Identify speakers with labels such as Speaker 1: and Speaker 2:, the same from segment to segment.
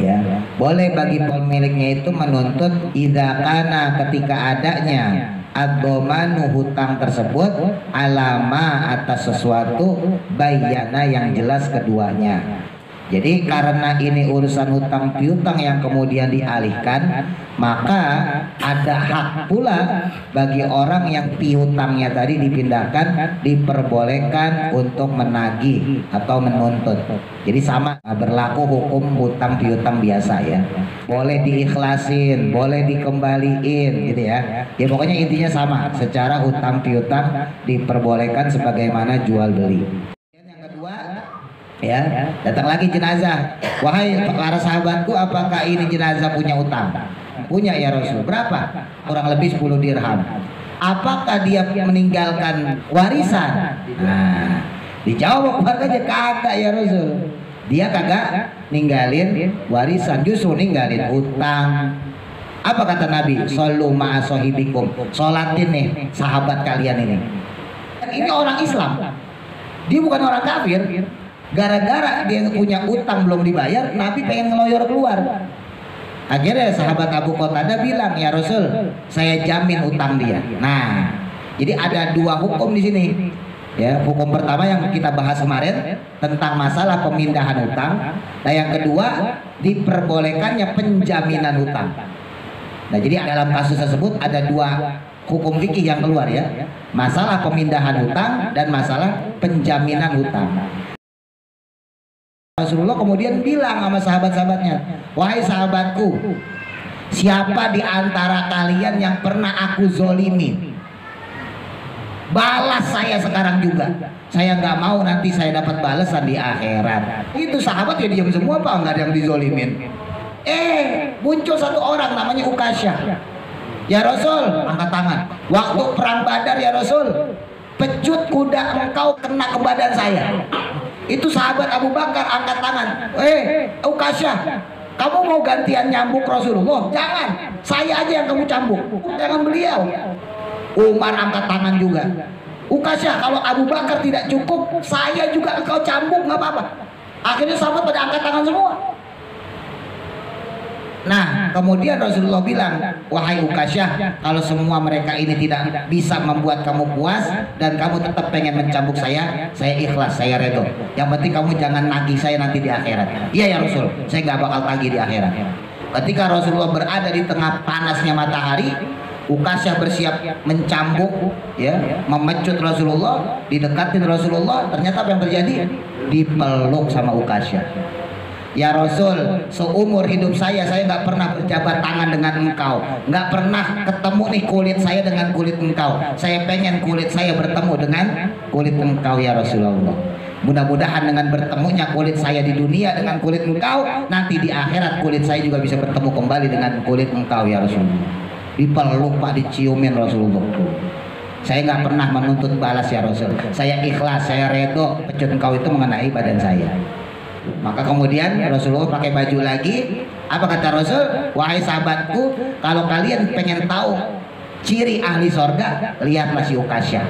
Speaker 1: ya. Boleh bagi pemiliknya itu menuntut idza kana ketika adanya ad-dhamanu hutang tersebut alama atas sesuatu bayyana yang jelas keduanya. Jadi karena ini urusan hutang piutang yang kemudian dialihkan, maka ada hak pula bagi orang yang piutangnya tadi dipindahkan, diperbolehkan untuk menagih atau menuntut. Jadi sama berlaku hukum hutang piutang biasa ya. Boleh diikhlasin, boleh dikembaliin gitu ya. Ya pokoknya intinya sama, secara hutang piutang diperbolehkan sebagaimana jual beli. Ya, datang lagi jenazah. Wahai para sahabatku, apakah ini jenazah punya utang? Punya ya Rasul. Berapa? Kurang lebih 10 dirham. Apakah dia meninggalkan warisan? Nah, dijawab keluarganya, kagak ya Rasul. Dia kagak ninggalin warisan, justru ninggalin utang. Apa kata Nabi? Shollu ma'a sahibikum. Sholatin nih sahabat kalian ini. Ini orang Islam. Dia bukan orang kafir. Gara-gara dia punya utang belum dibayar, Nabi pengen ngeloyor keluar. Akhirnya sahabat Abu Qatadah bilang, ya Rasul, saya jamin utang dia. Nah, jadi ada dua hukum di sini. Ya, hukum pertama yang kita bahas kemarin tentang masalah pemindahan utang. Nah, yang kedua diperbolehkannya penjaminan utang. Nah, jadi dalam kasus tersebut ada dua hukum fikih yang keluar ya. Masalah pemindahan utang dan masalah penjaminan utang. Rasulullah kemudian bilang sama sahabat-sahabatnya, wahai sahabatku, siapa di antara kalian yang pernah aku zolimi, balas saya sekarang juga. Saya nggak mau nanti saya dapat balasan di akhirat. Itu sahabat ya diam semua, pak, nggak ada yang dizolimin. Muncul satu orang namanya Ukasyah. Ya Rasul, angkat tangan. Waktu perang Badar ya Rasul, pecut kuda engkau kena ke badan saya. Itu sahabat Abu Bakar angkat tangan. Ukasyah, kamu mau gantian nyambuk Rasulullah? Jangan, saya aja yang kamu cambuk, jangan beliau. Umar angkat tangan juga. Ukasyah, kalau Abu Bakar tidak cukup, saya juga engkau cambuk, nggak apa-apa. Akhirnya sahabat pada angkat tangan semua. Nah, kemudian Rasulullah bilang, wahai Ukasyah, kalau semua mereka ini tidak bisa membuat kamu puas dan kamu tetap pengen mencambuk saya ikhlas, saya redo. Yang penting kamu jangan nagih saya nanti di akhirat. Iya ya Rasul, saya nggak bakal tagih di akhirat. Ketika Rasulullah berada di tengah panasnya matahari, Ukasyah bersiap mencambuk, ya, memecut Rasulullah, didekatin Rasulullah. Ternyata apa yang terjadi? Dipeluk sama Ukasyah. Ya Rasul, seumur hidup saya nggak pernah berjabat tangan dengan engkau, nggak pernah ketemu nih kulit saya dengan kulit engkau. Saya pengen kulit saya bertemu dengan kulit engkau ya Rasulullah. Mudah-mudahan dengan bertemunya kulit saya di dunia dengan kulit engkau, nanti di akhirat kulit saya juga bisa bertemu kembali dengan kulit engkau ya Rasulullah. Dipeluk pak, diciumin Rasulullah. Saya nggak pernah menuntut balas ya Rasul. Saya ikhlas, saya redo pecut engkau itu mengenai badan saya. Maka kemudian Rasulullah pakai baju lagi. Apa kata Rasul? Wahai sahabatku, kalau kalian pengen tahu ciri ahli sorga, lihatlah si Ukasyah.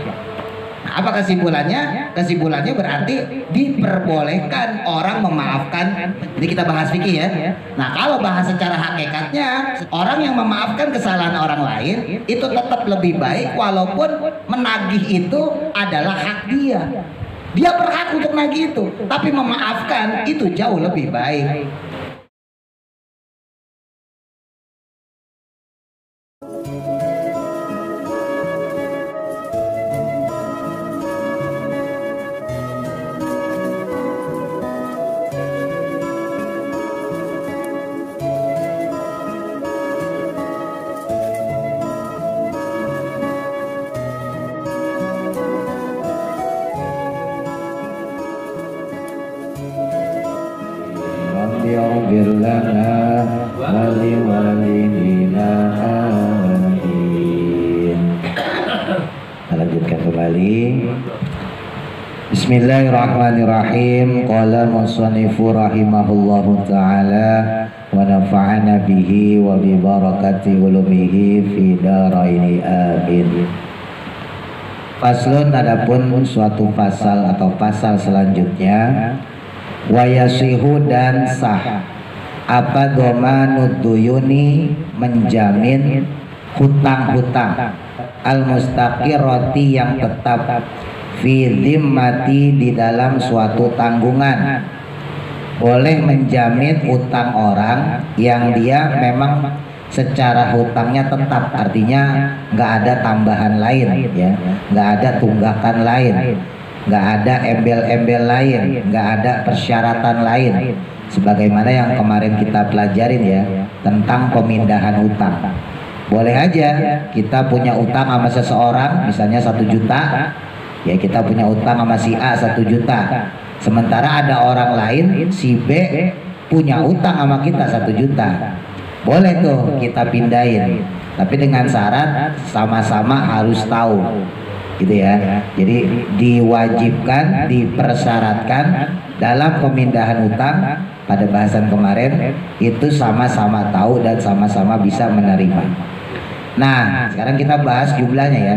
Speaker 1: Nah, apa kesimpulannya? Kesimpulannya berarti diperbolehkan orang memaafkan. Ini kita bahas fikih ya. Nah, kalau bahas secara hakikatnya, orang yang memaafkan kesalahan orang lain itu tetap lebih baik walaupun menagih itu adalah hak dia. Dia berhak untuk nagih itu, tapi memaafkan itu jauh lebih baik. Yaghfir lana wa liwalidina amin. Lanjutkan kembali. Bismillahirrahmanirrahim. Qala musannifu rahimahullahu ta'ala wa nafa'ana bihi wa bi barakati ulumihi fi daraini amin. Faslun, adapun suatu pasal atau pasal selanjutnya, wayasihu dan sah Apa dhomanud duyuni, menjamin hutang-hutang, al mustaqirrati yang tetap, fi dhimmati di dalam suatu tanggungan. Boleh menjamin utang orang yang dia memang secara hutangnya tetap, artinya nggak ada tambahan lain, ya, nggak ada tunggakan lain, nggak ada embel-embel lain, nggak ada persyaratan lain, sebagaimana yang kemarin kita pelajarin ya tentang pemindahan utang. Boleh aja kita punya utang sama seseorang, misalnya 1 juta, ya kita punya utang sama si A 1 juta, sementara ada orang lain si B punya utang sama kita 1 juta. Boleh tuh kita pindahin, tapi dengan syarat sama-sama harus tahu, gitu ya. Jadi diwajibkan, dipersyaratkan dalam pemindahan utang pada bahasan kemarin itu sama-sama tahu dan sama-sama bisa menerima. Nah, sekarang kita bahas jumlahnya ya.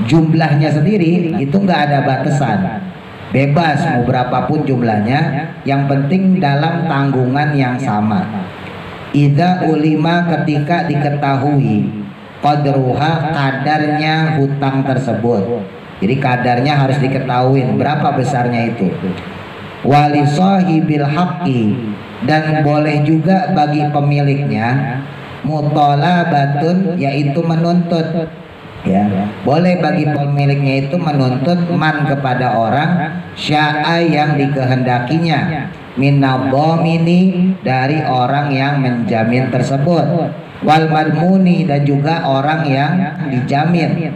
Speaker 1: Jumlahnya sendiri itu nggak ada batasan, bebas mau berapapun jumlahnya, yang penting dalam tanggungan yang sama. Idza ulima, ketika diketahui, qadruha, kadarnya hutang tersebut. Jadi kadarnya harus diketahui berapa besarnya itu. Wali sahibil haqqi, dan boleh juga bagi pemiliknya, mutolabatun, yaitu menuntut, ya. Boleh bagi pemiliknya itu menuntut man, kepada orang, sya'a, yang dikehendakinya, minadhamini, dari orang yang menjamin tersebut, wal madmuni, dan juga orang yang dijamin,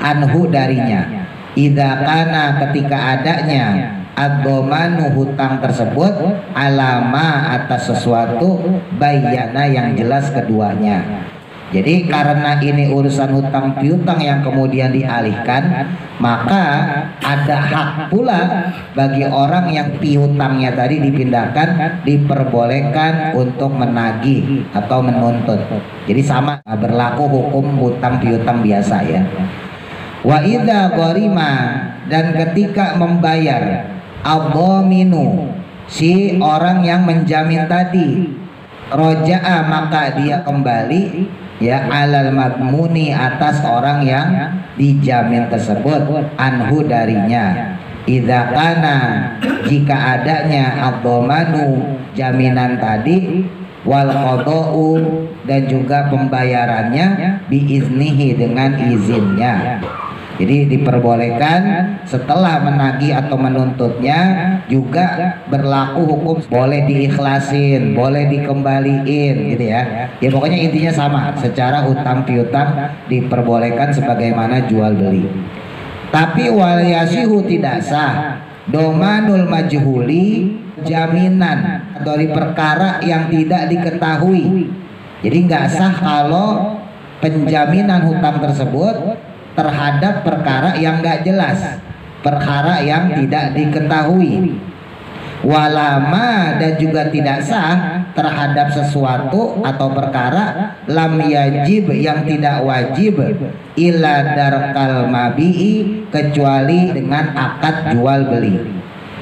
Speaker 1: anhu, darinya. Idza kana, ketika adanya, ad-dhamanu, hutang tersebut, alama, atas sesuatu, bayyana, yang jelas keduanya. Jadi karena ini urusan hutang piutang yang kemudian dialihkan, maka ada hak pula bagi orang yang piutangnya tadi dipindahkan, diperbolehkan untuk menagih atau menuntut. Jadi sama, berlaku hukum hutang piutang biasa ya. Wa idza gharima, dan ketika membayar, ad-dhaminu, si orang yang menjamin tadi, roja'a, maka dia kembali, ya, alal madmuni, atas orang yang dijamin tersebut, anhu, darinya. Idza kana, jika adanya, ad-dhamanu, jaminan tadi, wal qada'u, dan juga pembayarannya, biiznihi, dengan izinnya. Jadi diperbolehkan setelah menagih atau menuntutnya juga berlaku hukum, boleh diikhlasin, boleh dikembaliin, gitu ya. Ya pokoknya intinya sama, secara hutang piutang diperbolehkan sebagaimana jual beli. Tapi wal yasihu, tidak sah, domanul majhuli, jaminan dari perkara yang tidak diketahui. Jadi nggak sah kalau penjaminan hutang tersebut terhadap perkara yang nggak jelas, perkara yang tidak diketahui. Walama, dan juga tidak sah terhadap sesuatu atau perkara, lam yajib, yang tidak wajib, illa darkal mabi'i, kecuali dengan akad jual beli.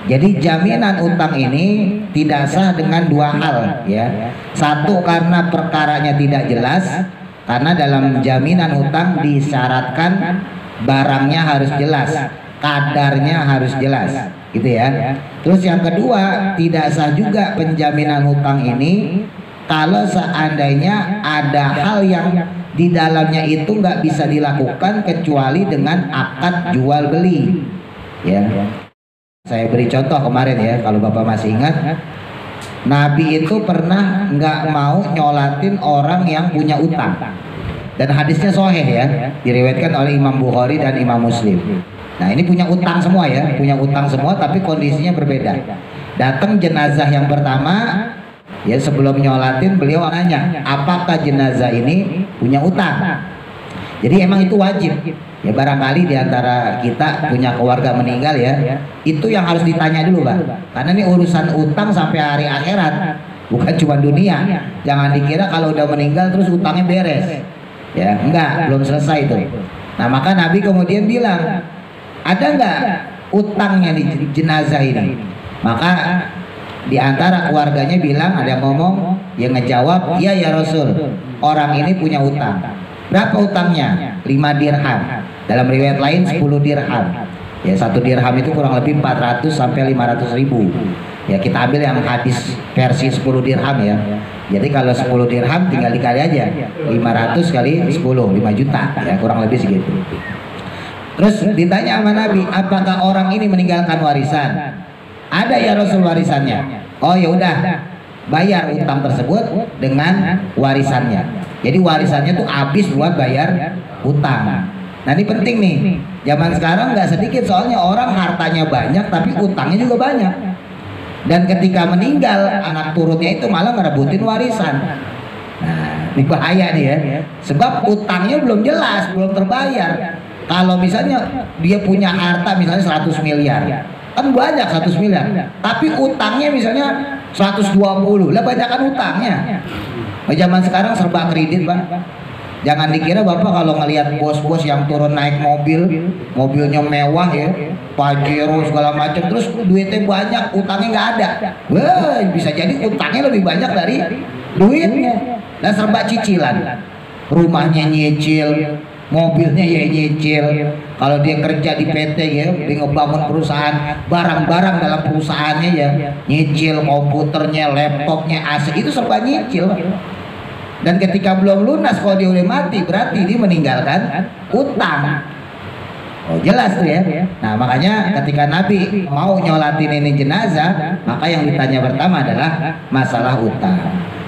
Speaker 1: Jadi jaminan utang ini tidak sah dengan 2 hal ya. Satu, karena perkaranya tidak jelas, karena dalam jaminan hutang disyaratkan barangnya harus jelas, kadarnya harus jelas, gitu ya. Terus yang kedua, tidak sah juga penjaminan hutang ini kalau seandainya ada hal yang di dalamnya itu nggak bisa dilakukan kecuali dengan akad jual beli, ya. Saya beri contoh kemarin ya, kalau Bapak masih ingat, Nabi itu pernah nggak mau nyolatin orang yang punya utang, dan hadisnya sahih ya, diriwayatkan oleh Imam Bukhari dan Imam Muslim. Nah ini punya utang semua ya, punya utang semua, tapi kondisinya berbeda. Datang jenazah yang pertama, ya sebelum nyolatin beliau nanya, apakah jenazah ini punya utang? Jadi emang itu wajib. Ya barangkali diantara kita punya keluarga meninggal ya, itu yang harus ditanya dulu Pak, karena ini urusan utang sampai hari akhirat, bukan cuma dunia. Jangan dikira kalau udah meninggal terus utangnya beres, ya enggak, belum selesai itu. Nah maka Nabi kemudian bilang, ada enggak utangnya di jenazah ini? Maka Di antara keluarganya bilang, ada yang ngomong, yang ngejawab, iya ya Rasul, orang ini punya utang. Berapa utangnya? 5 dirham. Dalam riwayat lain 10 dirham. Ya, 1 dirham itu kurang lebih 400 sampai 500 ribu. Ya, kita ambil yang hadis versi 10 dirham ya. Jadi kalau 10 dirham tinggal dikali aja, 500 kali 10, 5 juta ya, kurang lebih segitu. Terus ditanya sama Nabi, apakah orang ini meninggalkan warisan? Ada ya Rasul warisannya. Oh ya udah, bayar utang tersebut dengan warisannya. Jadi warisannya tuh habis buat bayar utang. Nah ini penting nih, zaman sekarang nggak sedikit soalnya orang hartanya banyak tapi utangnya juga banyak. Dan ketika meninggal, anak turunnya itu malah ngerebutin warisan. Nah, ini bahaya nih ya. Sebab utangnya belum jelas, belum terbayar. Kalau misalnya dia punya harta misalnya 100 miliar, kan banyak 100 miliar. Tapi utangnya misalnya 120, lah banyakan utangnya. Zaman sekarang serba kredit, Pak. Jangan dikira Bapak kalau ngelihat bos-bos yang turun naik mobil, mobilnya mewah ya, Pajero segala macam, terus duitnya banyak, utangnya nggak ada. Wah, bisa jadi utangnya lebih banyak dari duitnya. Dan serba cicilan. Rumahnya nyicil, mobilnya ya nyicil. Kalau dia kerja di PT ya, dia ngebangun perusahaan, barang-barang dalam perusahaannya ya nyicil, komputernya, laptopnya, AC itu serba nyicil. Dan ketika belum lunas, kalau dia udah mati berarti dia meninggalkan utang. Oh jelas tuh ya. Nah makanya ketika Nabi mau nyolatin ini jenazah, maka yang ditanya pertama adalah masalah utang.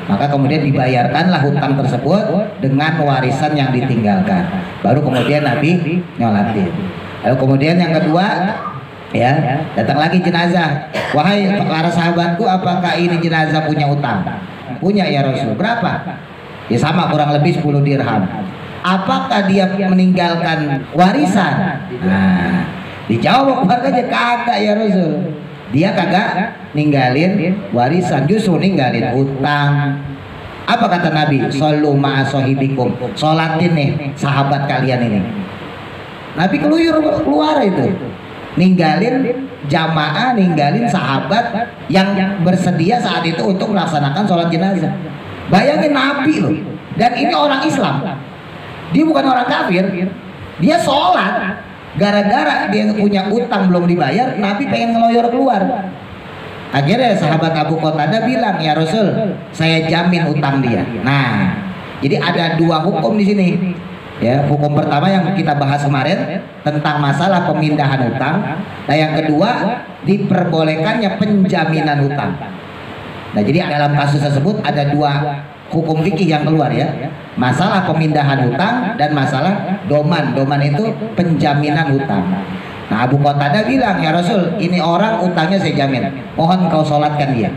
Speaker 1: Maka kemudian dibayarkanlah hutang tersebut dengan warisan yang ditinggalkan. Baru kemudian Nabi nyolatin. Lalu kemudian yang kedua, ya datang lagi jenazah. Wahai para sahabatku, apakah ini jenazah punya utang? Punya ya Rasul. Berapa? Ya sama, kurang lebih 10 dirham. Apakah dia meninggalkan warisan? Nah, dijawab keluarganya, kagak ya Rasul. Dia kagak ninggalin warisan, justru ninggalin utang. Apa kata Nabi? Shollu ma'a sahibikum. Sholatin nih sahabat kalian ini. Nabi keluar itu. Ninggalin jamaah, ninggalin sahabat yang bersedia saat itu untuk melaksanakan sholat jenazah. Bayangin Nabi loh, dan ini orang Islam, dia bukan orang kafir, dia sholat. Gara-gara dia punya utang belum dibayar, Nabi pengen ngeloyor keluar. Akhirnya sahabat Abu Qatadah bilang, ya Rasul, saya jamin utang dia. Nah, jadi ada 2 hukum di sini. Ya, hukum pertama yang kita bahas kemarin tentang masalah pemindahan utang. Nah, yang kedua diperbolehkannya penjaminan utang. Nah, jadi dalam kasus tersebut ada 2 hukum fikih yang keluar ya. Masalah pemindahan hutang dan masalah doman. Doman itu penjaminan hutang. Nah, Abu Qatadah bilang, ya Rasul, ini orang utangnya saya jamin. Mohon kau sholatkan dia.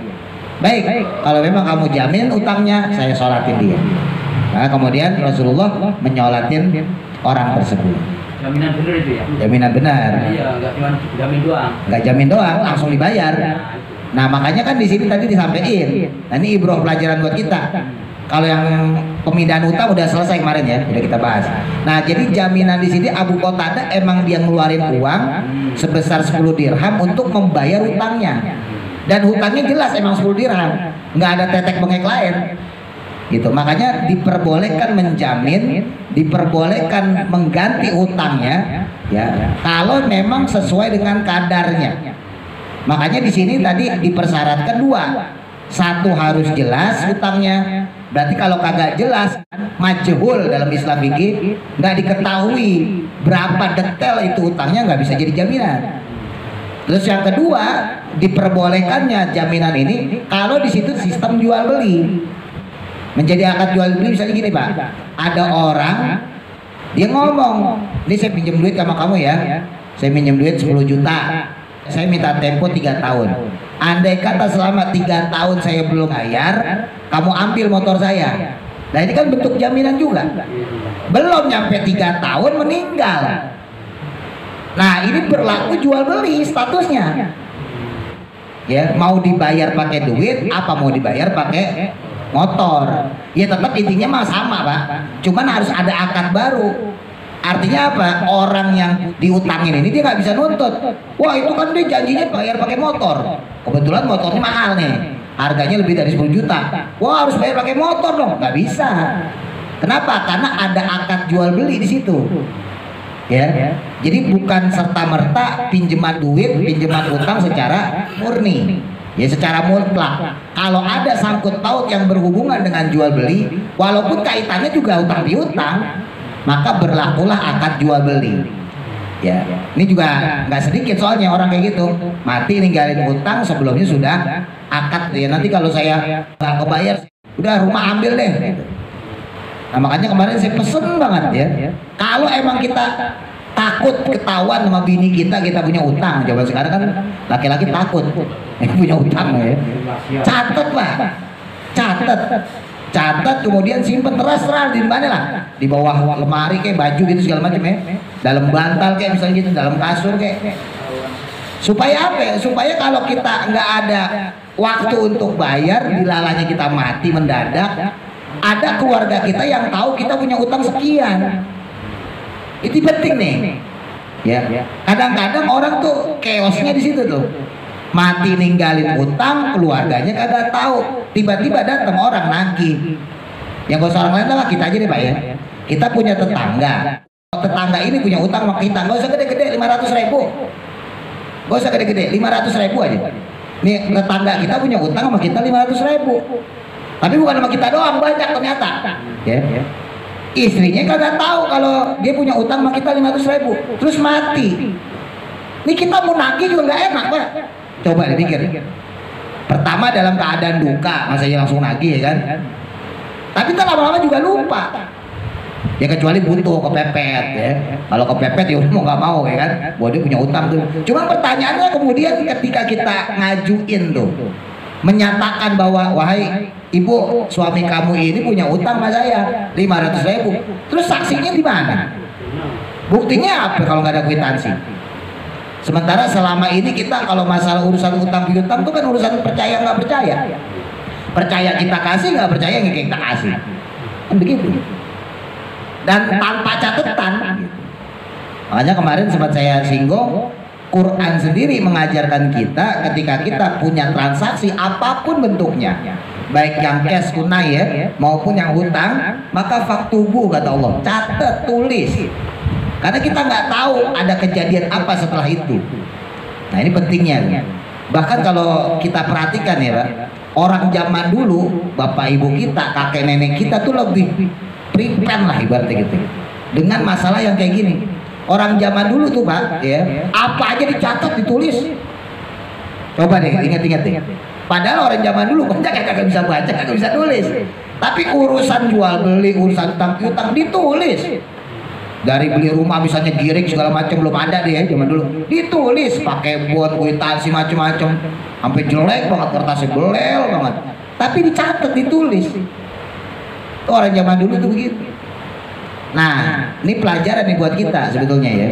Speaker 1: Baik, kalau memang kamu jamin utangnya, saya sholatin dia. Nah, kemudian Rasulullah menyolatin orang tersebut.
Speaker 2: Jaminan benar itu ya? Jaminan benar. Iya, nggak cuma jamin doang.
Speaker 1: Nggak jamin doang, langsung dibayar. Nah, makanya kan di sini tadi disampaikan. Nah, ini ibroh pelajaran buat kita. Kalau yang pemindahan utang udah selesai kemarin ya, udah kita bahas. Nah, jadi jaminan di sini Abu Qatadah emang dia ngeluarin uang sebesar 10 dirham untuk membayar utangnya. Dan hutangnya jelas emang 10 dirham, nggak ada tetek bengek lain. Gitu. Makanya diperbolehkan menjamin, diperbolehkan mengganti utangnya ya, kalau memang sesuai dengan kadarnya. Makanya di sini tadi dipersyaratkan 2. 1 harus jelas utangnya. Berarti kalau kagak jelas, majhul dalam Islam fikih, nggak diketahui berapa detail itu utangnya, nggak bisa jadi jaminan. Terus yang kedua, diperbolehkannya jaminan ini kalau di situ sistem jual beli. Menjadi akad jual beli misalnya gini Pak, ada orang dia ngomong, ini saya pinjam duit sama kamu ya, saya pinjam duit 10 juta, saya minta tempo 3 tahun. Andai kata selama 3 tahun saya belum bayar, kamu ambil motor saya. Nah ini kan bentuk jaminan juga. Belum nyampe 3 tahun meninggal. Nah ini berlaku jual beli statusnya. Ya, mau dibayar pakai duit, apa mau dibayar pakai motor? Ya tetap intinya mah sama Pak. Cuman harus ada akad baru. Artinya apa? Orang yang diutangin ini dia nggak bisa nuntut. Wah itu kan dia janjinya bayar pakai motor. Kebetulan motornya mahal nih, harganya lebih dari 10 juta. Wah harus bayar pakai motor dong? Nggak bisa. Kenapa? Karena ada akad jual beli di situ. Ya. Jadi bukan serta merta pinjaman duit, pinjaman utang secara murni. Ya secara mutlak. Kalau ada sangkut paut yang berhubungan dengan jual beli, walaupun kaitannya juga utang piutang, maka berlakulah akad jual beli. Ya, ini juga nggak sedikit soalnya orang kayak gitu, mati ninggalin utang sebelumnya sudah akad ya. Nanti kalau saya nggak kebayar, udah rumah ambil deh. Nah makanya kemarin saya pesen banget ya, kalau emang kita takut ketahuan sama bini kita punya utang. Coba sekarang kan laki-laki takut punya utang ya. Catat lah, catat kemudian simpen terserah di mana lah, di bawah lemari kayak baju gitu segala macam ya, dalam bantal kayak misalnya gitu, dalam kasur kayak. Supaya apa ya? Supaya kalau kita nggak ada waktu untuk bayar, dilalanya kita mati mendadak, ada keluarga kita yang tahu kita punya utang sekian. Itu penting nih. Ya. Kadang-kadang orang tuh chaosnya di situ tuh. Mati ninggalin utang, keluarganya kagak tahu. Tiba-tiba datang orang nagih. Yang gak usah orang lain lah, kita aja deh Pak ya. Kita punya tetangga. Tetangga ini punya utang sama kita. Gak usah gede-gede 500.000. Gak usah gede-gede 500.000 aja. Nih tetangga kita punya utang sama kita 500.000. Tapi bukan sama kita doang, banyak ternyata. Ya. Istrinya kagak tahu kalau dia punya utang sama kita 500.000, terus mati. Ini kita mau nagih juga nggak enak Pak. Coba dipikir. Pertama dalam keadaan duka, masa langsung nagih ya kan? Tapi kita lama-lama juga lupa. Ya kecuali butuh kepepet ya. Kalau kepepet ya mau nggak mau ya kan? Bahwa dia punya utang tuh. Cuma pertanyaannya kemudian ketika kita ngajuin tuh, menyatakan bahwa wahai ibu, suami kamu ini punya utang sama saya 500.000. Terus saksinya di mana? Buktinya apa kalau nggak ada kwitansi? Sementara selama ini kita kalau masalah urusan utang piutang itu kan urusan percaya nggak percaya. Percaya kita kasih, nggak percaya nggak kita kasih. Kan begitu. Dan tanpa catatan. Makanya kemarin sempat saya singgung, Quran sendiri mengajarkan kita ketika kita punya transaksi apapun bentuknya, baik yang cash tunai ya maupun yang hutang, maka faktubu kata Allah, catat, tulis. Karena kita nggak tahu ada kejadian apa setelah itu. Nah ini pentingnya. Bahkan kalau kita perhatikan ya Pak, orang zaman dulu, bapak ibu kita, kakek nenek kita tuh lebih prepare lah ibaratnya gitu, dengan masalah yang kayak gini. Orang zaman dulu tuh Pak, ya, apa aja dicatat, ditulis. Coba deh, ingat-ingat deh. Padahal orang zaman dulu banyak yang kagak bisa baca, kagak bisa tulis. Tapi urusan jual beli, urusan utang piutang ditulis. Dari beli rumah misalnya giring segala macam belum ada deh ya zaman dulu. Ditulis pakai bond, kwitansi macam-macam. Sampai jelek banget, kertasnya belel banget. Tapi dicatat, ditulis. Itu orang zaman dulu tuh begitu. Nah, ini pelajaran nih buat kita sebetulnya ya.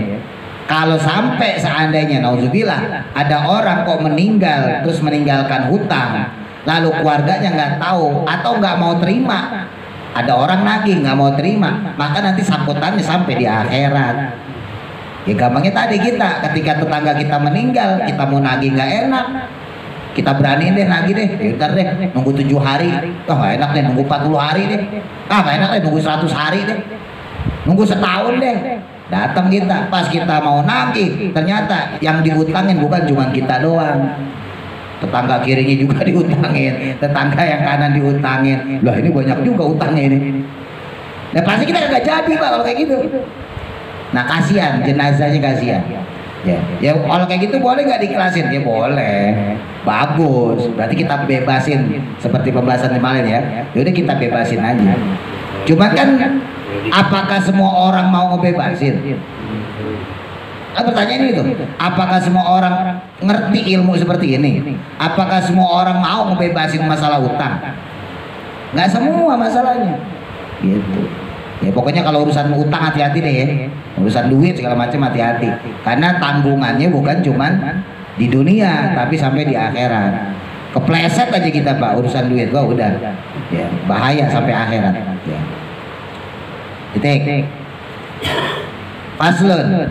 Speaker 1: Kalau sampai seandainya nauzubillah ada orang kok meninggal terus meninggalkan hutang, lalu keluarganya nggak tahu atau nggak mau terima, ada orang nagih nggak mau terima, maka nanti sambutannya sampai di akhirat. Ya gampangnya tadi kita ketika tetangga kita meninggal, kita mau nagih nggak enak, kita berani deh nagih deh, bentar deh nunggu 7 hari, oh nggak enak deh nunggu 40 hari deh, nggak enak deh nunggu 100 hari deh, nunggu setahun deh. Datang kita, pas kita mau nagih, ternyata yang diutangin bukan cuma kita doang, tetangga kirinya juga diutangin, tetangga yang kanan diutangin. Lah ini banyak juga utangnya ini. Nah pasti kita nggak jadi Pak kalau kayak gitu. Nah kasihan, jenazahnya kasihan. Ya kalau kayak gitu boleh nggak dikelasin? Ya boleh, bagus. Berarti kita bebasin seperti pembahasan kemarin ya. Yaudah kita bebasin aja. Cuma kan apakah semua orang mau ngebebasin? Pertanyaan itu, apakah semua orang ngerti ilmu seperti ini? Apakah semua orang mau ngebebasin masalah utang? Nggak semua masalahnya. Gitu. Ya pokoknya kalau urusan utang hati-hati deh ya. Urusan duit segala macam hati-hati. Karena tanggungannya bukan cuman di dunia, tapi sampai di akhirat. Kepleset aja kita Pak urusan duit, wah udah. Ya, bahaya sampai akhirat. Ya. Titik. Faslun.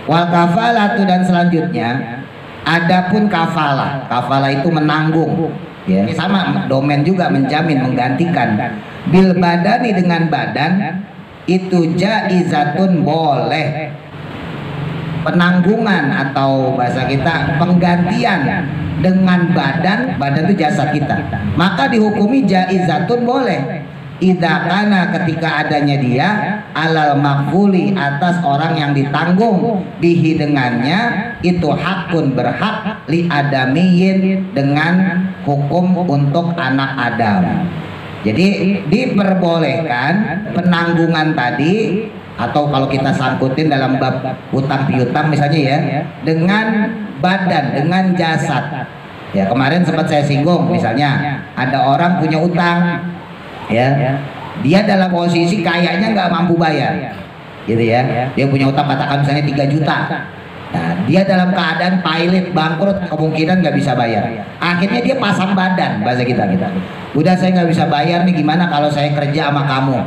Speaker 1: Wal kafalatu, dan selanjutnya adapun kafalah. Kafalah itu menanggung, ya, sama domain juga, menjamin, menggantikan. Bil badani, dengan badan, itu jaizatun, boleh. Penanggungan atau bahasa kita penggantian dengan badan, badan itu jasad kita, maka dihukumi jaizatun, boleh. Idza kana, ketika adanya dia, alal makfuli, atas orang yang ditanggung, bihi, dengannya, itu hakun, berhak, li adamiyin, dengan hukum untuk anak Adam. Jadi diperbolehkan penanggungan tadi, atau kalau kita sangkutin dalam bab hutang piutang misalnya ya, dengan badan, dengan jasad. Ya, kemarin sempat saya singgung, misalnya ada orang punya utang, ya, dia dalam posisi kayaknya nggak mampu bayar, gitu ya, dia punya utang katakan misalnya 3 juta. Nah, dia dalam keadaan pailit, bangkrut, kemungkinan nggak bisa bayar. Akhirnya dia pasang badan, bahasa kita. Udah, saya nggak bisa bayar nih, gimana kalau saya kerja sama kamu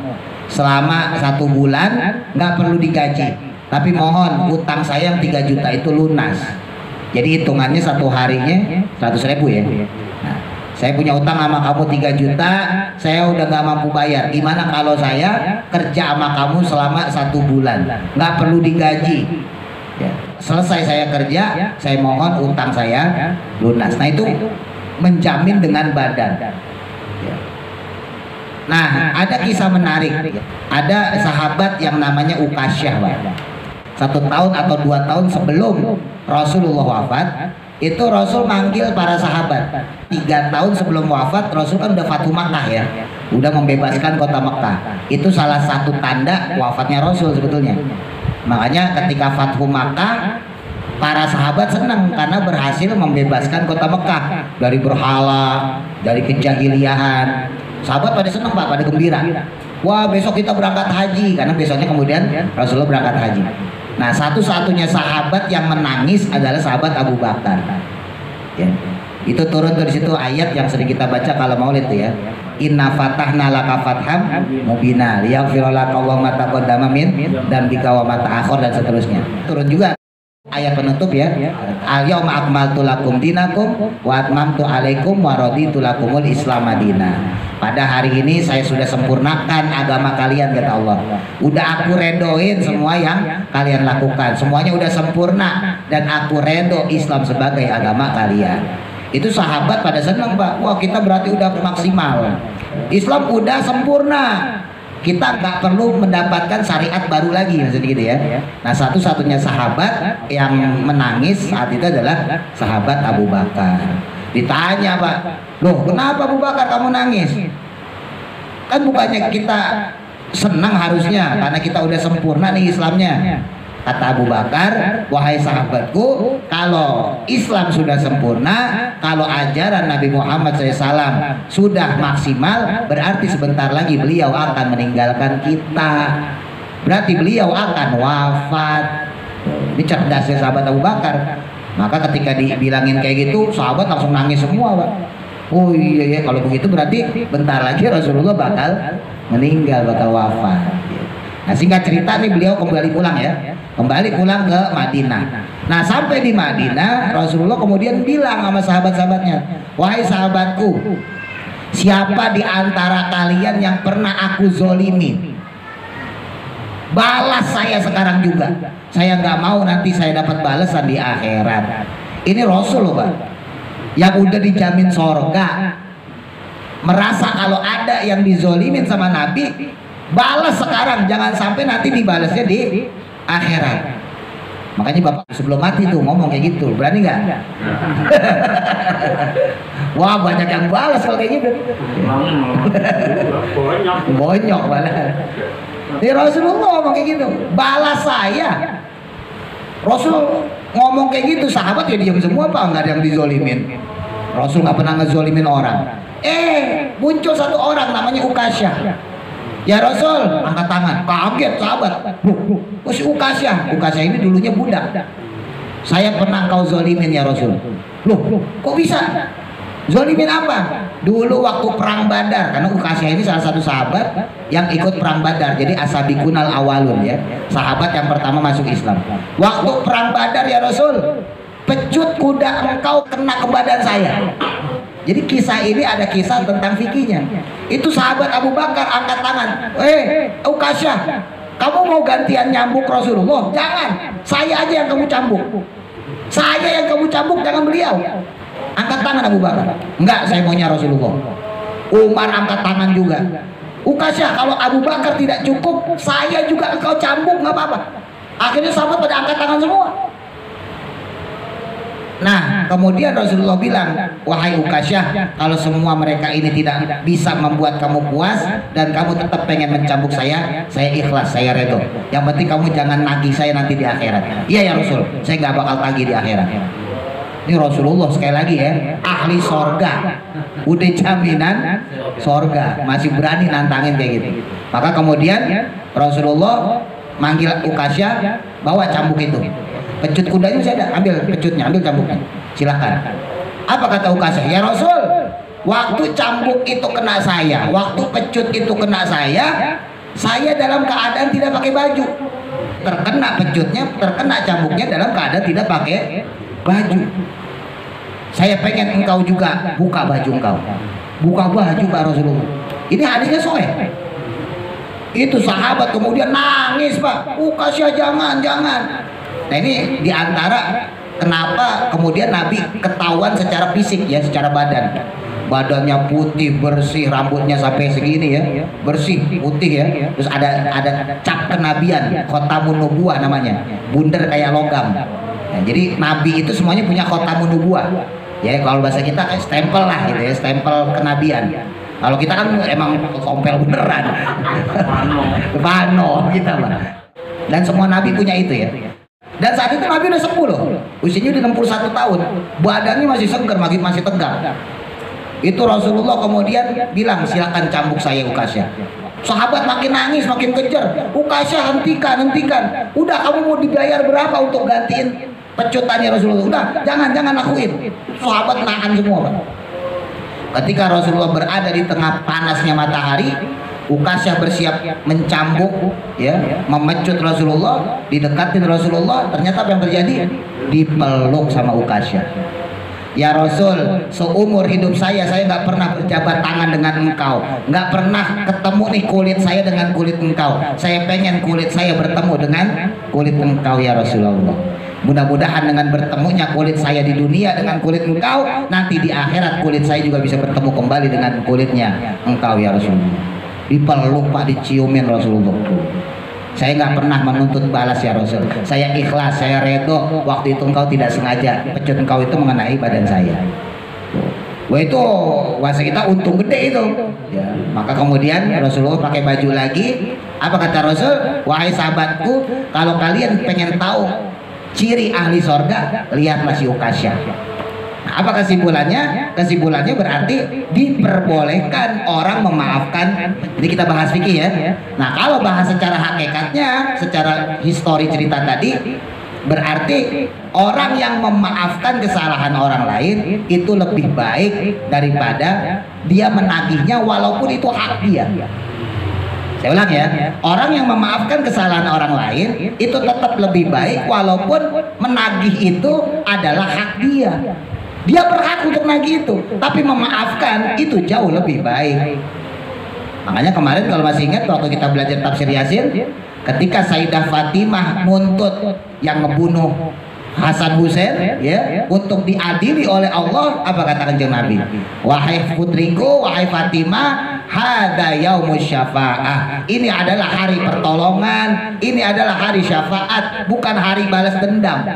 Speaker 1: selama 1 bulan, nggak perlu digaji, tapi mohon utang saya yang 3 juta itu lunas. Jadi hitungannya 1 harinya 100.000 ya. Nah, saya punya utang sama kamu 3 juta, saya udah nggak mampu bayar. Gimana kalau saya kerja sama kamu selama 1 bulan, nggak perlu digaji? Ya, selesai saya kerja, saya mohon utang saya lunas. Nah, itu menjamin dengan badan. Ya. Nah, ada kisah menarik. Ada sahabat yang namanya Ukasyah, Pak. 1 tahun atau 2 tahun sebelum Rasulullah wafat, itu Rasul manggil para sahabat. 3 tahun sebelum wafat, Rasul kan udah Fathu Makkah ya, udah membebaskan kota Makkah. Itu salah satu tanda wafatnya Rasul sebetulnya. Makanya ketika Fathu Makkah, para sahabat senang karena berhasil membebaskan kota Makkah dari berhala, dari kejahiliahan. Sahabat pada senang, Pak, pada gembira. Wah, besok kita berangkat haji, karena besoknya kemudian Rasulullah berangkat haji. Nah, satu-satunya sahabat yang menangis adalah sahabat Abu Bakar. Ya. Itu turun dari situ ayat yang sering kita baca kalau Maulid itu ya. Inna fatahna laka fatham mubina liyaghfira laka Allahu ma taqaddama min dzambika wa ma ta'akhkhar, dan seterusnya. Turun juga ayat penutup ya. Al-yauma akmaltu lakum dinakum wa atmamtu alaikum wa raditu lakumul Islam madina. Pada hari ini saya sudah sempurnakan agama kalian, kata Allah. Udah aku redoin semua yang kalian lakukan. Semuanya udah sempurna dan aku redo Islam sebagai agama kalian. Itu sahabat pada senang, Pak. Wah, kita berarti udah maksimal. Islam udah sempurna. Kita nggak perlu mendapatkan syariat baru lagi, maksudnya gitu ya. Nah, satu-satunya sahabat yang menangis saat itu adalah sahabat Abu Bakar. Ditanya, Pak, loh kenapa Abu Bakar kamu nangis? Kan bukannya kita senang harusnya karena kita udah sempurna nih Islamnya. Kata Abu Bakar, wahai sahabatku, kalau Islam sudah sempurna, kalau ajaran Nabi Muhammad SAW sudah maksimal, berarti sebentar lagi beliau akan meninggalkan kita. Berarti beliau akan wafat. Ini cerdasnya sahabat Abu Bakar. Maka ketika dibilangin kayak gitu, sahabat langsung nangis semua, Pak. Oh iya, kalau begitu berarti bentar lagi Rasulullah bakal meninggal, bakal wafat. Nah, singkat cerita nih, beliau kembali pulang ya, kembali pulang ke Madinah. Nah, sampai di Madinah, Rasulullah kemudian bilang sama sahabat-sahabatnya, wahai sahabatku, siapa di antara kalian yang pernah aku zolimi, balas saya sekarang juga. Saya nggak mau nanti saya dapat balasan di akhirat. Ini Rasul loh, Pak, yang udah dijamin sorga, merasa kalau ada yang dizolimin sama Nabi, balas sekarang, jangan sampai nanti dibalasnya di akhirat. Makanya Bapak sebelum mati tuh ngomong kayak gitu, berani nggak? Wah, banyak yang balas kalau kayak gitu. Bonyok malah. Di Rasulullah ngomong kayak gitu, balas saya. Rasul ngomong kayak gitu, sahabat ya diam semua, Pak, nggak ada yang dizolimin. Rasul nggak pernah ngezolimin orang. Muncul satu orang namanya Ukasyah. Ya Rasul, angkat tangan. Kaget sahabat. Oh, si Ukasyah. Ukasyah ini dulunya budak. Saya pernah kau zolimin ya Rasul. Loh, kok bisa? Zolimin apa? Dulu waktu perang Badar, karena Ukasyah ini salah satu sahabat yang ikut perang Badar, jadi asabiqunal awalun ya, sahabat yang pertama masuk Islam. Waktu perang Badar ya Rasul, pecut kuda engkau kena ke badan saya. Jadi kisah ini ada kisah tentang fikihnya. Itu sahabat Abu Bakar angkat tangan, Ukasyah, kamu mau gantian nyambuk Rasulullah? Jangan, saya aja yang kamu cambuk. Saya yang kamu cambuk, jangan beliau. Angkat tangan Abu Bakar. Enggak, saya maunya Rasulullah. Umar angkat tangan juga. Ukasyah, kalau Abu Bakar tidak cukup, saya juga engkau cambuk, nggak apa-apa. Akhirnya sahabat pada angkat tangan semua. Nah, kemudian Rasulullah bilang, wahai Ukasyah, kalau semua mereka ini tidak bisa membuat kamu puas dan kamu tetap pengen mencambuk saya ikhlas, saya redo. Yang penting kamu jangan nagih saya nanti di akhirat. Iya ya Rasul, saya nggak bakal tagih di akhirat. Ini Rasulullah sekali lagi ya, ahli sorga, udah jaminan sorga, masih berani nantangin kayak gitu. Maka kemudian Rasulullah manggil Ukasyah, bawa cambuk itu. Pecut kudanya saya ada, ambil pecutnya, ambil cambuknya, silahkan. Apa kata Ukasyah? Ya Rasul, waktu cambuk itu kena saya, waktu pecut itu kena saya dalam keadaan tidak pakai baju. Terkena pecutnya, terkena cambuknya dalam keadaan tidak pakai baju. Saya pengen engkau juga buka baju engkau. Buka baju Pak Rasulullah. Ini hadisnya sahih. Itu sahabat kemudian nangis, Pak. Ukasyah jangan. Nah ini diantara kenapa kemudian Nabi ketahuan secara fisik ya, secara badan. Badannya putih bersih, rambutnya sampai segini ya, bersih putih ya. Terus ada cap kenabian, khotamun nubuwah namanya, bundar kayak logam. Nah, jadi Nabi itu semuanya punya khotamun nubuwah. Ya kalau bahasa kita kayak stempel lah gitu ya, stempel kenabian. Kalau kita kan emang kompel beneran, Bano kita lah. Dan semua Nabi punya itu ya. Dan saat itu Nabi udah sepuh loh, usianya udah 61 tahun, badannya masih segar, masih tegar. Itu Rasulullah kemudian bilang, silakan cambuk saya Ukasyah. Sahabat makin nangis, makin kejar. Ukasyah hentikan. Udah, kamu mau dibayar berapa untuk gantiin pecutannya Rasulullah? Udah, jangan lakuin. Sahabat nahan semua, Pak. Ketika Rasulullah berada di tengah panasnya matahari, Ukasyah bersiap mencambuk ya, memecut Rasulullah, didekatin Rasulullah. Ternyata apa yang terjadi? Dipeluk sama Ukasyah. Ya Rasul, seumur hidup saya nggak pernah berjabat tangan dengan engkau, nggak pernah ketemu nih kulit saya dengan kulit engkau. Saya pengen kulit saya bertemu dengan kulit engkau ya Rasulullah. Mudah-mudahan dengan bertemunya kulit saya di dunia dengan kulit engkau, nanti di akhirat kulit saya juga bisa bertemu kembali dengan kulitnya engkau ya Rasulullah. Dipeluk Pak, diciumin Rasulullah. Saya nggak pernah menuntut balas ya Rasul. Saya ikhlas, saya redo. Waktu itu engkau tidak sengaja, pecut engkau itu mengenai badan saya. Wah itu wasa kita untung gede itu. Ya, maka kemudian Rasulullah pakai baju lagi. Apa kata Rasul? Wahai sahabatku, kalau kalian pengen tahu ciri ahli sorga, lihatlah si Ukasyah. Nah, apa kesimpulannya? Kesimpulannya berarti diperbolehkan orang memaafkan. Ini kita bahas fikih ya. Nah kalau bahas secara hakikatnya, secara histori cerita tadi, berarti orang yang memaafkan kesalahan orang lain itu lebih baik daripada dia menagihnya walaupun itu hak dia. Saya ulang ya, orang yang memaafkan kesalahan orang lain itu tetap lebih baik walaupun menagih itu adalah hak dia. Dia berhak untuk nagih itu, tapi memaafkan itu jauh lebih baik. Makanya kemarin kalau masih ingat waktu kita belajar tafsir Yasin, ketika Sayyidah Fatimah nuntut yang ngebunuh Hasan Husain ya untuk diadili oleh Allah, apa kata Kanjeng Nabi? Wahai putriku, wahai Fatimah, hada yaumus syafa'ah. Ini adalah hari pertolongan, ini adalah hari syafaat, bukan hari balas dendam.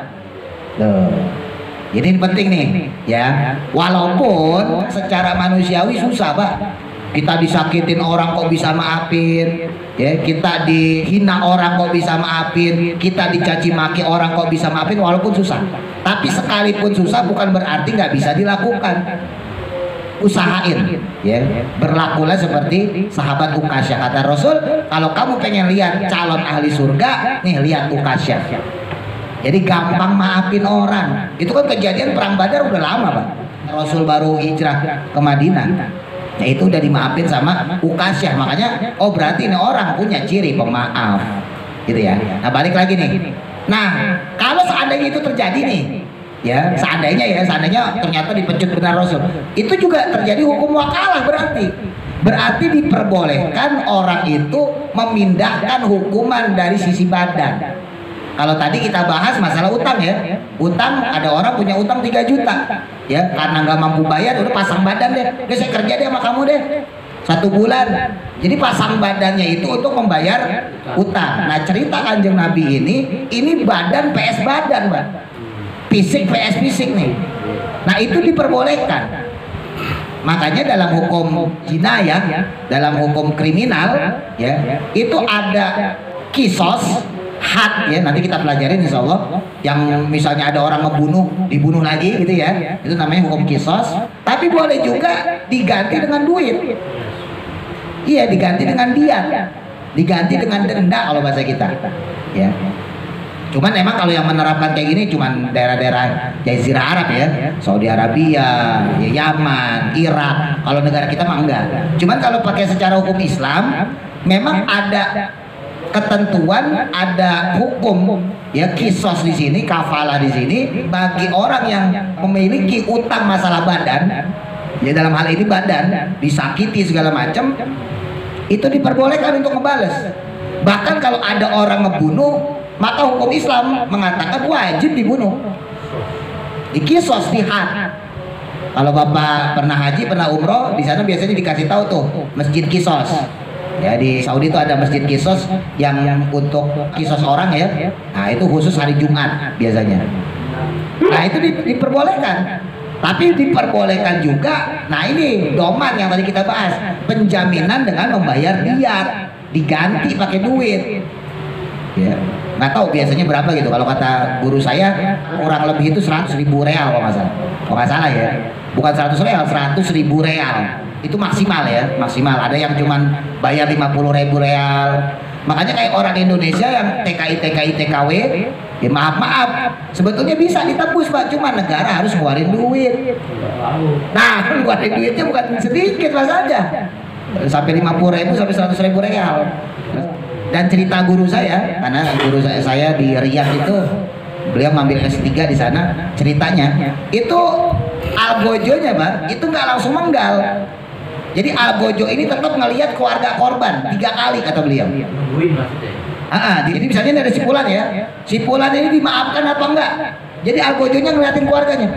Speaker 1: Ini penting nih ya. Walaupun secara manusiawi susah Pak. Kita disakitin orang kok bisa maafin ya, kita dihina orang kok bisa maafin, kita dicaci maki orang kok bisa maafin, walaupun susah. Tapi sekalipun susah bukan berarti nggak bisa dilakukan. Usahain ya, berlakulah seperti sahabat Ukasyah. Kata Rasul, kalau kamu pengen lihat calon ahli surga, nih lihat Ukasyah. Jadi gampang maafin orang. Itu kan kejadian perang Badar udah lama Pak. Rasul baru hijrah ke Madinah, ya itu udah dimaafin sama Ukasyah. Makanya oh berarti ini orang punya ciri pemaaf gitu ya. Nah balik lagi nih, nah kalau seandainya itu terjadi nih ya, seandainya ternyata dipecut benar Rasul, itu juga terjadi hukum wakalah. Berarti diperbolehkan orang itu memindahkan hukuman dari sisi badan. Kalau tadi kita bahas masalah utang ya, utang ada orang punya utang 3 juta ya, karena nggak mampu bayar udah pasang badan deh, saya kerja deh sama kamu deh 1 bulan. Jadi pasang badannya itu untuk membayar utang. Nah cerita Kanjeng Nabi ini badan PS badan, Mbak, fisik PS fisik nih. Nah itu diperbolehkan. Makanya dalam hukum jinayah, dalam hukum kriminal ya, itu ada kisos had ya, nanti kita pelajarin insya Allah. Yang misalnya ada orang dibunuh lagi gitu ya, itu namanya hukum kisos. Tapi boleh juga diganti dengan duit. Iya, diganti dengan diat, diganti dengan denda kalau bahasa kita ya. Cuman emang kalau yang menerapkan kayak gini cuman daerah-daerah Jazirah Arab ya, Saudi Arabia, ya Yaman, Irak. Kalau negara kita mah enggak. Cuman kalau pakai secara hukum Islam, memang ada ketentuan, ada hukum ya, kisos di sini, kafalah di sini bagi orang yang memiliki utang masalah badan. Ya dalam hal ini badan disakiti segala macam, itu diperbolehkan untuk ngebales. Bahkan kalau ada orang ngebunuh, maka hukum Islam mengatakan wajib dibunuh, dikisos, dihad. Kalau Bapak pernah haji, pernah umroh, di sana biasanya dikasih tahu tuh masjid kisos. Ya di Saudi itu ada masjid kisos yang untuk kisos orang ya. Nah itu khusus hari Jumat biasanya. Nah itu diperbolehkan. Tapi diperbolehkan juga. Nah ini doman yang tadi kita bahas, penjaminan dengan membayar diat, diganti pakai duit. Ya nggak tahu biasanya berapa gitu. Kalau kata guru saya kurang lebih itu 100.000 real kalau nggak salah ya, bukan 100 real, 100.000 real itu maksimal ya, maksimal. Ada yang cuman bayar 50.000 real. Makanya kayak orang Indonesia yang TKI TKW ya maaf sebetulnya bisa ditebus Pak, cuma negara harus ngeluarin duit. Nah ngeluarin duitnya bukan sedikit Mas aja, sampai 50.000 sampai 100.000 real. Dan cerita guru saya, karena guru saya di Riyadh itu, beliau ngambil S3 di sana, ceritanya itu algojonya Pak, itu nggak langsung menggal. Jadi algojo ini tetap ngelihat keluarga korban 3 kali kata beliau. Jadi misalnya ada sipulan ya, sipulan ini dimaafkan apa enggak? Jadi algojonya ngeliatin keluarganya.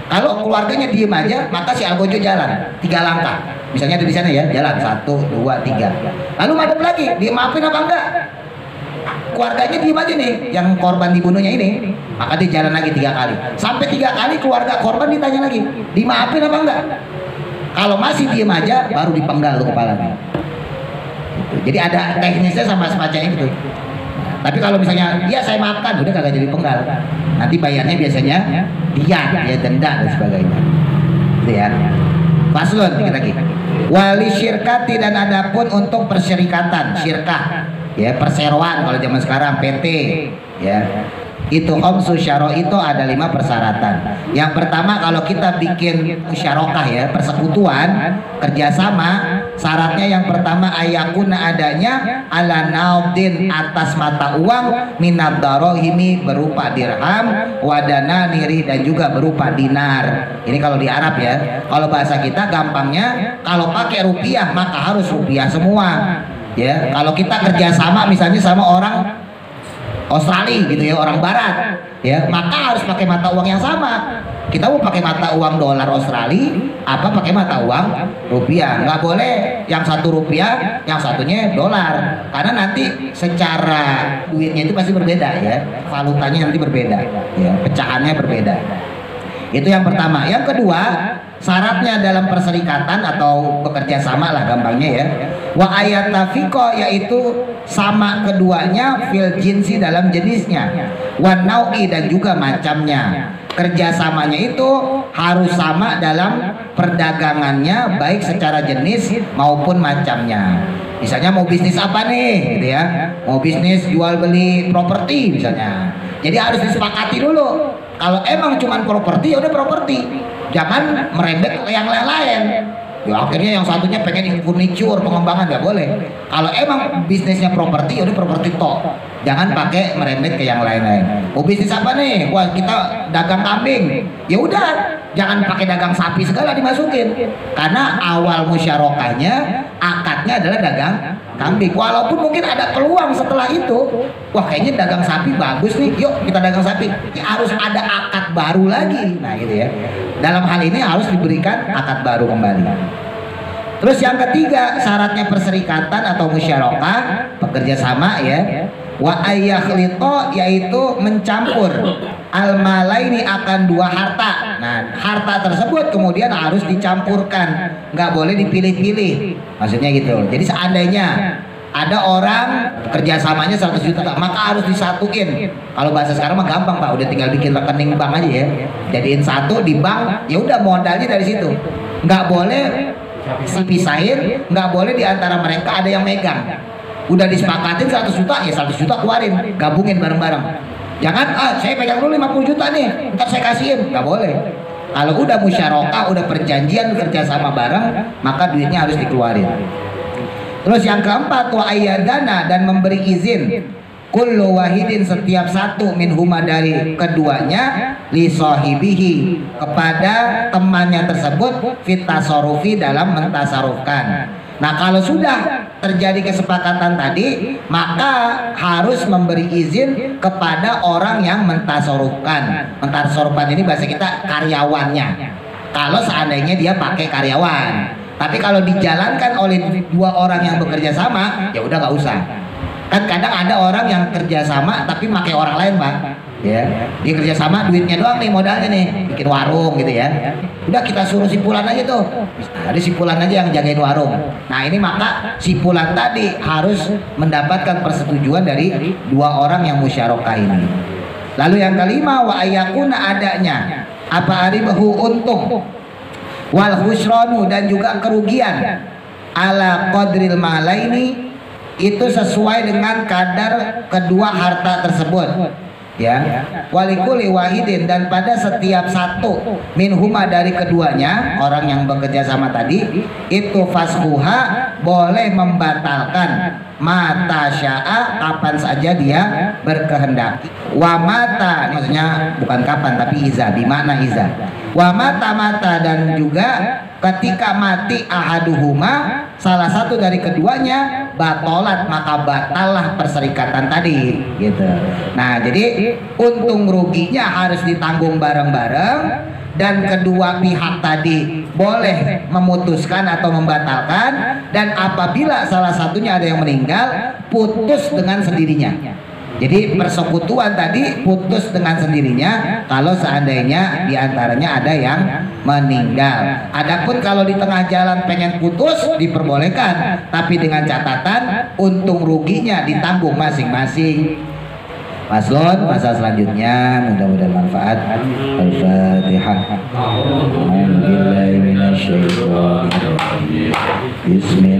Speaker 1: Kalau keluarganya diem aja, maka si algojo jalan 3 langkah. Misalnya ada di sana ya, jalan 1, 2, 3. Lalu madep lagi, dimaafin apa enggak? Keluarganya diem aja nih, yang korban dibunuhnya ini, maka dia jalan lagi 3 kali. Sampai 3 kali keluarga korban ditanya lagi, dimaafin apa enggak? Kalau masih diem aja, baru dipenggal tuh kepalanya. Jadi ada teknisnya sama semacam itu. Tapi kalau misalnya dia saya maafkan, udah kagak jadi penggal. Nanti bayarnya biasanya diat, ya denda dan sebagainya. Gitu ya. Faslun dikit lagi. Wali syirkati, dan adapun untuk persyirikatan, syirkah, ya perseroan kalau zaman sekarang PT, ya. Itu syaro itu ada 5 persyaratan. Yang pertama kalau kita bikin musyarakah ya, persekutuan, kerjasama, syaratnya yang pertama ayakuna adanya ala naudin, atas mata uang, minad darahimi berupa dirham, wadana niri, dan juga berupa dinar. Ini kalau di Arab ya. Kalau bahasa kita gampangnya, kalau pakai rupiah maka harus rupiah semua. Ya, kalau kita kerjasama misalnya sama orang Australia gitu ya, orang barat ya, maka harus pakai mata uang yang sama. Kita mau pakai mata uang dolar Australia apa pakai mata uang rupiah. Nggak boleh yang satu rupiah yang satunya dolar, karena nanti secara duitnya itu pasti berbeda ya, valutanya nanti berbeda ya, pecahannya berbeda. Itu yang pertama. Yang kedua, syaratnya dalam perserikatan atau bekerja sama lah gampangnya ya, wa ayatafiqo, yaitu sama keduanya, fil jinsi dalam jenisnya, wa naui, dan juga macamnya. Kerjasamanya itu harus sama dalam perdagangannya, baik secara jenis maupun macamnya. Misalnya mau bisnis apa nih gitu ya, mau bisnis jual beli properti misalnya, jadi harus disepakati dulu. Kalau emang cuman properti, ya udah properti. Jangan merembet ke yang lain. Ya akhirnya yang satunya pengen furniture, pengembangan, nggak boleh. Kalau emang bisnisnya properti, udah properti tok. Jangan pakai merembet ke yang lain-lain. Oh bisnis apa nih? Wah kita dagang kambing. Ya udah, jangan pakai dagang sapi segala dimasukin. Karena awal musyarakahnya, akadnya adalah dagang kambing. Walaupun mungkin ada peluang setelah itu, wah kayaknya dagang sapi bagus nih, yuk kita dagang sapi. Ya, harus ada akad baru lagi. Nah gitu ya. Dalam hal ini harus diberikan akad baru kembali. Terus yang ketiga, syaratnya perserikatan atau musyarakah, bekerja sama ya. Wa ayyakhlito, yaitu mencampur al-malaini akan dua harta. Nah, harta tersebut kemudian harus dicampurkan, nggak boleh dipilih-pilih. Maksudnya gitu. Jadi seandainya ada orang kerjasamanya 100 juta, maka harus disatuin. Kalau bahasa sekarang mah gampang Pak, udah tinggal bikin rekening bank aja ya. Jadiin satu di bank, ya udah modalnya dari situ. Nggak boleh dipisahin, nggak boleh diantara mereka ada yang megang. Udah disepakatin 100 juta, ya 100 juta keluarin, gabungin bareng-bareng. Jangan, saya pegang dulu 50 juta nih, ntar saya kasihin, nggak boleh. Kalau udah musyarakah, udah perjanjian kerja sama bareng, maka duitnya harus dikeluarin. Terus yang keempat, wa ayyadana, dan memberi izin kullu wahidin, setiap satu minhuma dari keduanya, li sahibihi, kepada temannya tersebut, fit tasarufi, dalam mentasarufkan. Nah kalau sudah terjadi kesepakatan tadi, maka harus memberi izin kepada orang yang mentasarufkan. Mentasarufkan ini bahasa kita karyawannya. Kalau seandainya dia pakai karyawan. Tapi kalau dijalankan oleh dua orang yang bekerja sama, ya udah nggak usah. Kan kadang ada orang yang kerja sama tapi pakai orang lain Pak. Ya, dia kerja sama, duitnya doang nih, modalnya nih, bikin warung gitu ya. Udah kita suruh sipulan aja tuh. Ada sipulan aja yang jagain warung. Nah ini maka sipulan tadi harus mendapatkan persetujuan dari dua orang yang musyarakah ini. Lalu yang kelima, wa ayakuna, adanya apa aribahu, untung, wal khusranu, dan juga kerugian, ala qadril malaini, itu sesuai dengan kadar kedua harta tersebut. Ya, walikuli wahidin, dan pada setiap satu minhuma dari keduanya, orang yang bekerja sama tadi, itu fashuha, boleh membatalkan mata sya'a, kapan saja dia berkehendak. Wa mata, maksudnya bukan kapan tapi iza, bimakna iza. Wa mata, dan juga ketika mati ahaduhuma, salah satu dari keduanya, batolat, maka batallah perserikatan tadi gitu. Nah jadi untung ruginya harus ditanggung bareng-bareng, dan kedua pihak tadi boleh memutuskan atau membatalkan, dan apabila salah satunya ada yang meninggal, putus dengan sendirinya. Jadi persekutuan tadi putus dengan sendirinya kalau seandainya diantaranya ada yang meninggal. Adapun kalau di tengah jalan pengen putus, diperbolehkan, tapi dengan catatan untung ruginya ditanggung masing-masing. Paslon, pasal selanjutnya, mudah-mudahan manfaat. Al-Fatihah. Bismillahirrahmanirrahim.